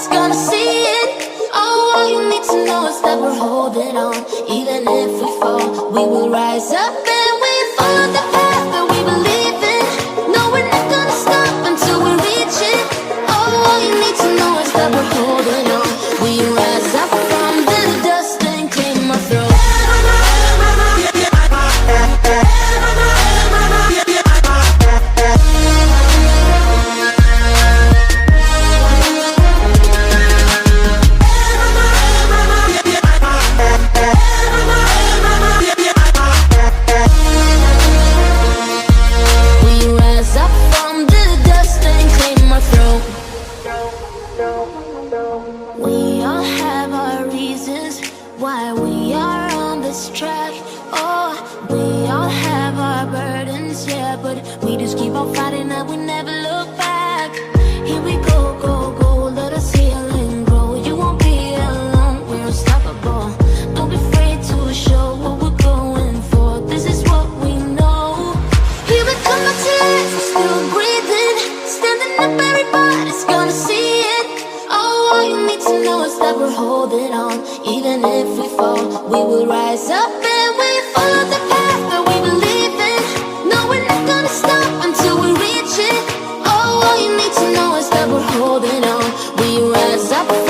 everybody's gonna see it. Oh, all you need to know is that we're holding on. Even if we fall, we will rise up and we follow the path that we believe in. No, we're not gonna stop until we reach it. Oh, all you need to know is that we're holding on. We rise up from the dust and clean my throat. We all have our reasons why we are on this track. Oh, we all have our burdens, yeah, but we just keep on fighting and we never look back. Here we go, go, go, let us heal and grow. You won't be alone, we're unstoppable. Don't be afraid to show what we're going for. This is what we know. Here we come back to life, we're still breathing. Standing up, everybody's gonna see it. Oh, all you need to know is that we're holding on. Even if we fall, we will rise up and we follow the path that we believe in. No, we're not gonna stop until we reach it. Oh, all you need to know is that we're holding on. We rise up.